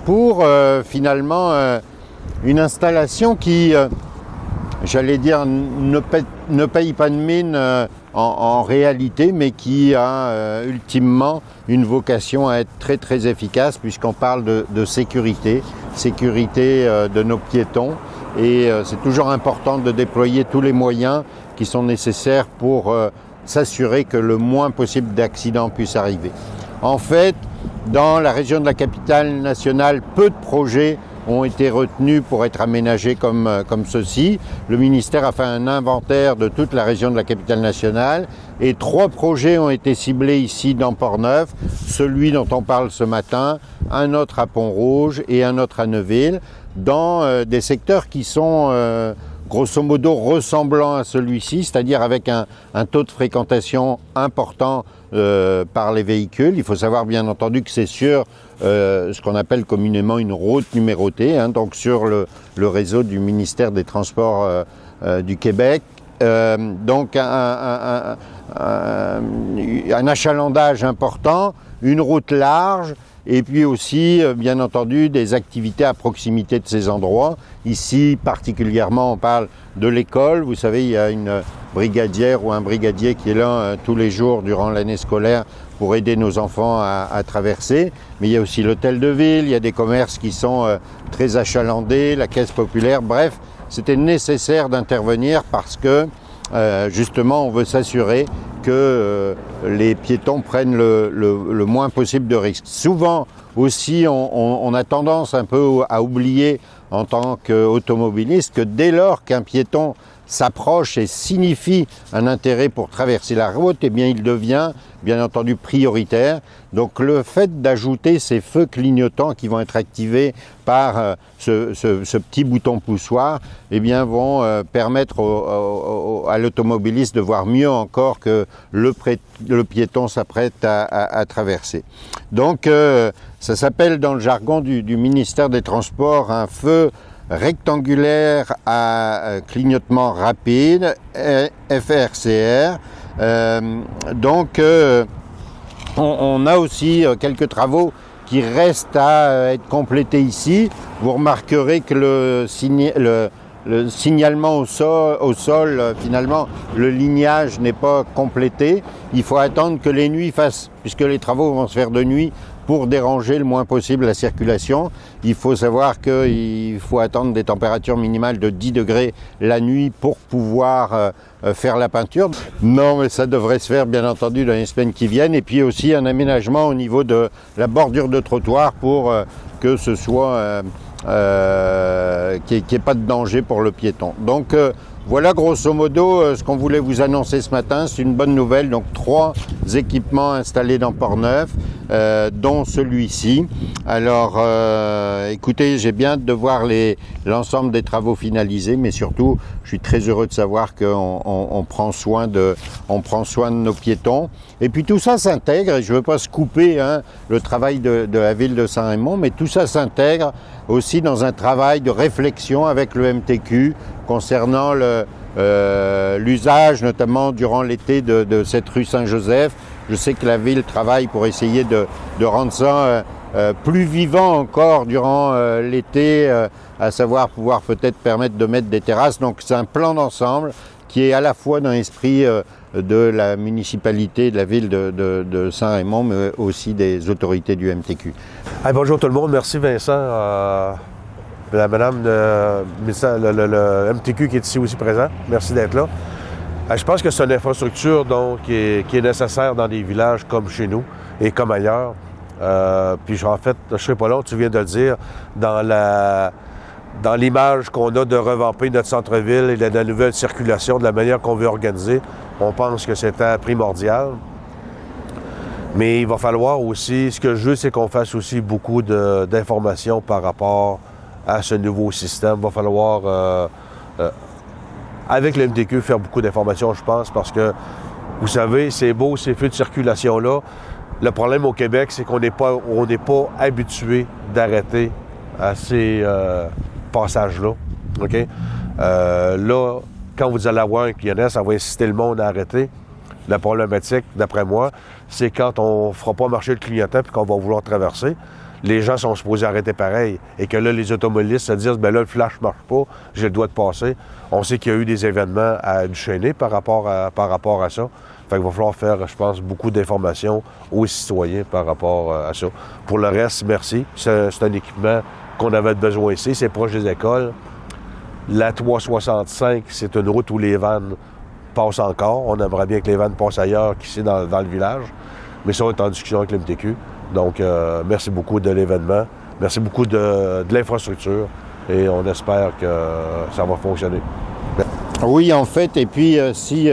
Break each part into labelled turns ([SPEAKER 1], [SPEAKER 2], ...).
[SPEAKER 1] pour finalement une installation qui, j'allais dire, ne paye pas de mine en réalité, mais qui a ultimement une vocation à être très très efficace, puisqu'on parle de sécurité de nos piétons. Et c'est toujours important de déployer tous les moyens qui sont nécessaires pour s'assurer que le moins possible d'accidents puissent arriver. En fait, dans la région de la capitale nationale, peu de projets ont été retenus pour être aménagés comme ceci. Le ministère a fait un inventaire de toute la région de la capitale nationale et 3 projets ont été ciblés ici dans Portneuf, celui dont on parle ce matin, un autre à Pont-Rouge et un autre à Neuville, dans des secteurs qui sont grosso modo ressemblant à celui-ci, c'est-à-dire avec un taux de fréquentation important par les véhicules. Il faut savoir bien entendu que c'est sur ce qu'on appelle communément une route numérotée, donc sur le réseau du ministère des Transports du Québec. Donc un achalandage important, une route large, et puis aussi, bien entendu, des activités à proximité de ces endroits. Ici, particulièrement, on parle de l'école. Vous savez, il y a une brigadière ou un brigadier qui est là tous les jours durant l'année scolaire pour aider nos enfants à traverser. Mais il y a aussi l'hôtel de ville, il y a des commerces qui sont très achalandés, la caisse populaire. Bref, c'était nécessaire d'intervenir parce que, justement, on veut s'assurer que les piétons prennent le moins possible de risques. Souvent aussi, on a tendance un peu à oublier en tant qu'automobiliste que dès lors qu'un piéton s'approche et signifie un intérêt pour traverser la route, eh bien il devient bien entendu prioritaire. Donc le fait d'ajouter ces feux clignotants qui vont être activés par ce petit bouton poussoir, eh bien vont permettre à l'automobiliste de voir mieux encore que le piéton s'apprête à traverser. Donc ça s'appelle dans le jargon du ministère des Transports un feu rectangulaire à clignotement rapide, FRCR. Donc on a aussi quelques travaux qui restent à être complétés ici. Vous remarquerez que le signalement au sol, finalement, le lignage n'est pas complété. Il faut attendre que les nuits fassent, puisque les travaux vont se faire de nuit, pour déranger le moins possible la circulation. Il faut savoir qu'il faut attendre des températures minimales de 10 degrés la nuit pour pouvoir faire la peinture. Non, mais ça devrait se faire bien entendu dans les semaines qui viennent. Et puis aussi un aménagement au niveau de la bordure de trottoir pour que ce soit qu'il n'y ait pas de danger pour le piéton. Donc voilà grosso modo ce qu'on voulait vous annoncer ce matin. C'est une bonne nouvelle. Donc 3 équipements installés dans Portneuf, dont celui-ci. Alors écoutez, j'ai bien hâte de voir l'ensemble des travaux finalisés, mais surtout je suis très heureux de savoir qu'on prend soin de nos piétons. Et puis tout ça s'intègre, et je ne veux pas se couper le travail de la ville de Saint-Raymond, mais tout ça s'intègre aussi dans un travail de réflexion avec le MTQ concernant l'usage, notamment durant l'été, de cette rue Saint-Joseph. Je sais que la ville travaille pour essayer de rendre ça plus vivant encore durant l'été, à savoir pouvoir peut-être permettre de mettre des terrasses. Donc c'est un plan d'ensemble qui est à la fois dans l'esprit de la municipalité, de la ville de Saint-Raymond, mais aussi des autorités du MTQ.
[SPEAKER 2] Hey, bonjour tout le monde, merci Vincent. Madame le MTQ qui est ici aussi présent, merci d'être là. Je pense que c'est une infrastructure donc, qui est nécessaire dans des villages comme chez nous et comme ailleurs. Puis en fait, je ne serai pas long, tu viens de le dire, dans l'image qu'on a de revamper notre centre-ville et de la nouvelle circulation, de la manière qu'on veut organiser, on pense que c'était primordial. Mais il va falloir aussi, ce que je veux, c'est qu'on fasse aussi beaucoup d'informations par rapport à ce nouveau système. Il va falloir, avec le MTQ, faire beaucoup d'informations, je pense, parce que, vous savez, c'est beau, ces feux de circulation-là. Le problème au Québec, c'est qu'on n'est pas habitué d'arrêter à ces passages-là. OK? Là, quand vous allez avoir un PNS, ça va inciter le monde à arrêter. La problématique, d'après moi, c'est quand on ne fera pas marcher le clignotant et qu'on va vouloir traverser. les gens sont supposés arrêter pareil et que là, les automobilistes se disent, bien là, le flash ne marche pas, j'ai le droit de passer. On sait qu'il y a eu des événements à enchaîner par rapport à ça. Fait qu'il va falloir faire, je pense, beaucoup d'informations aux citoyens par rapport à ça. Pour le reste, merci. C'est un équipement qu'on avait besoin ici. C'est proche des écoles. La 365, c'est une route où les vannes passent encore. On aimerait bien que les vannes passent ailleurs qu'ici dans le village. Mais ça, on est en discussion avec l'MTQ. Donc, merci beaucoup de l'événement. Merci beaucoup de l'infrastructure. Et on espère que ça va fonctionner.
[SPEAKER 1] Oui, en fait, et puis si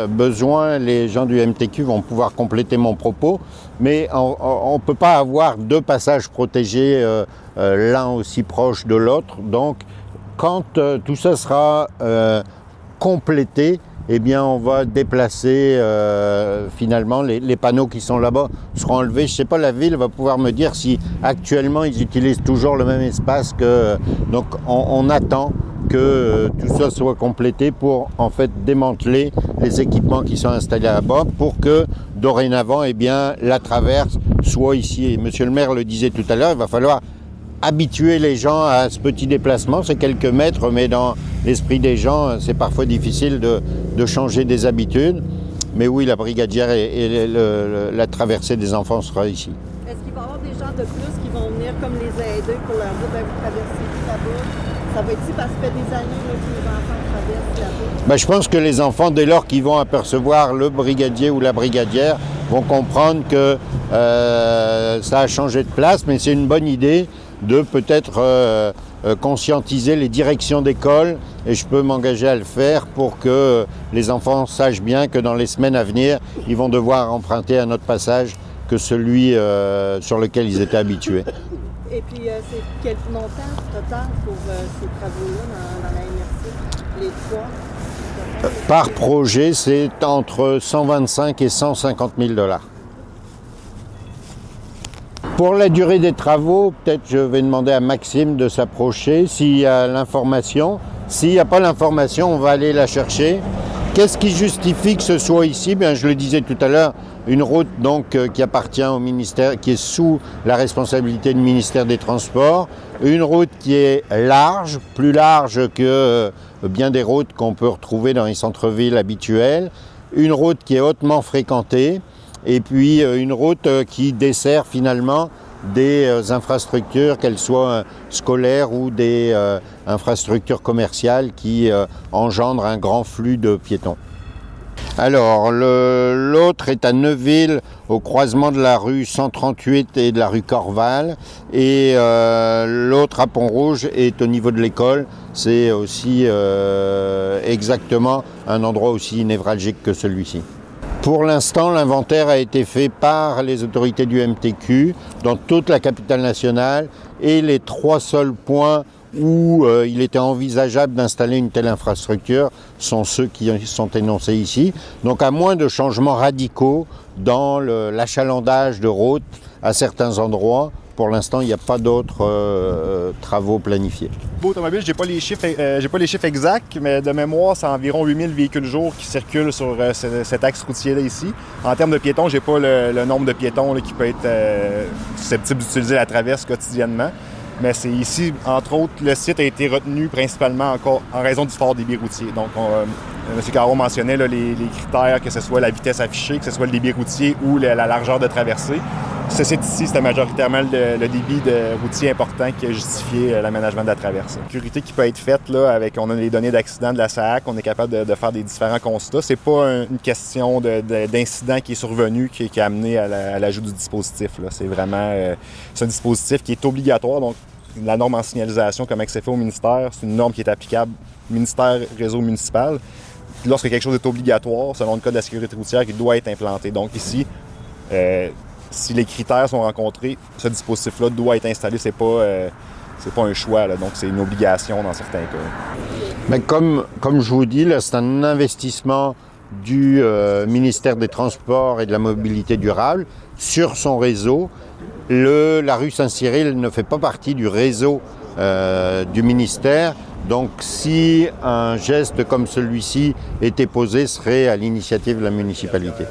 [SPEAKER 1] besoin, les gens du MTQ vont pouvoir compléter mon propos, mais on ne peut pas avoir deux passages protégés, l'un aussi proche de l'autre. Donc, quand tout ça sera complété, eh bien, on va déplacer finalement les panneaux qui sont là-bas seront enlevés. Je ne sais pas, la ville va pouvoir me dire si actuellement ils utilisent toujours le même espace que. Donc, on attend que tout ça soit complété pour en fait démanteler les équipements qui sont installés là-bas pour que dorénavant, eh bien, la traverse soit ici. Et monsieur le maire le disait tout à l'heure, il va falloir habituer les gens à ce petit déplacement, c'est quelques mètres, mais dans l'esprit des gens, c'est parfois difficile de changer des habitudes. Mais oui, la brigadière et la traversée des enfants sera ici.
[SPEAKER 3] Est-ce qu'il va y avoir des gens de plus qui vont venir comme les aider pour leur dire, vous traversez là-bas? Ça va être ici parce que ça fait des années là, que les enfants traversent là-bas.
[SPEAKER 1] Ben, je pense que les enfants, dès lors qu'ils vont apercevoir le brigadier ou la brigadière, vont comprendre que ça a changé de place, mais c'est une bonne idée de peut-être conscientiser les directions d'école, et je peux m'engager à le faire pour que les enfants sachent bien que dans les semaines à venir, ils vont devoir emprunter un autre passage que celui sur lequel ils étaient habitués.
[SPEAKER 3] Et puis, c'est quel montant total pour ces travaux-là dans la MRC, les trois?
[SPEAKER 1] Par projet, c'est entre 125 et 150 000 $. Pour la durée des travaux, peut-être je vais demander à Maxime de s'approcher s'il y a l'information. S'il n'y a pas l'information, on va aller la chercher. Qu'est-ce qui justifie que ce soit ici? Bien, je le disais tout à l'heure, une route donc qui appartient au ministère, qui est sous la responsabilité du ministère des Transports, une route qui est large, plus large que bien des routes qu'on peut retrouver dans les centres-villes habituels, une route qui est hautement fréquentée, et puis une route qui dessert finalement des infrastructures, qu'elles soient scolaires ou des infrastructures commerciales qui engendrent un grand flux de piétons. Alors, l'autre est à Neuville, au croisement de la rue 138 et de la rue Corval, et l'autre à Pont-Rouge est au niveau de l'école. C'est aussi exactement un endroit aussi névralgique que celui-ci. Pour l'instant, l'inventaire a été fait par les autorités du MTQ dans toute la capitale nationale, et les trois seuls points où il était envisageable d'installer une telle infrastructure sont ceux qui sont énoncés ici. Donc à moins de changements radicaux dans l'achalandage de routes à certains endroits, pour l'instant, il n'y a pas d'autres travaux planifiés.
[SPEAKER 4] Automobile, j'ai pas les chiffres exacts, mais de mémoire, c'est environ 8000 véhicules jour qui circulent sur cet axe routier-là ici. En termes de piétons, j'ai pas le nombre de piétons là, qui peut être susceptible d'utiliser la traverse quotidiennement. Mais c'est ici, entre autres, le site a été retenu principalement encore en raison du fort débit routier. Donc, M. Caron mentionnait là, les critères, que ce soit la vitesse affichée, que ce soit le débit routier ou la largeur de traversée. Ce site ici, c'était majoritairement le débit de routier important qui a justifié l'aménagement de la traversée. La sécurité qui peut être faite, là, on a les données d'accident de la SAAC, on est capable de faire des différents constats. C'est pas une question d'incident qui est survenu qui a amené à l'ajout du dispositif. C'est vraiment c'est un dispositif qui est obligatoire. Donc, la norme en signalisation, comme c'est fait au ministère, c'est une norme qui est applicable ministère, réseau municipal. Puis lorsque quelque chose est obligatoire, selon le code de la sécurité routière, il doit être implanté. Donc ici, si les critères sont rencontrés, ce dispositif-là doit être installé. C'est pas un choix, là, donc c'est une obligation dans certains cas.
[SPEAKER 1] Mais comme je vous dis, là, c'est un investissement du ministère des Transports et de la Mobilité durable sur son réseau. La rue Saint-Cyril ne fait pas partie du réseau du ministère. Donc si un geste comme celui-ci était posé, ce serait à l'initiative de la municipalité.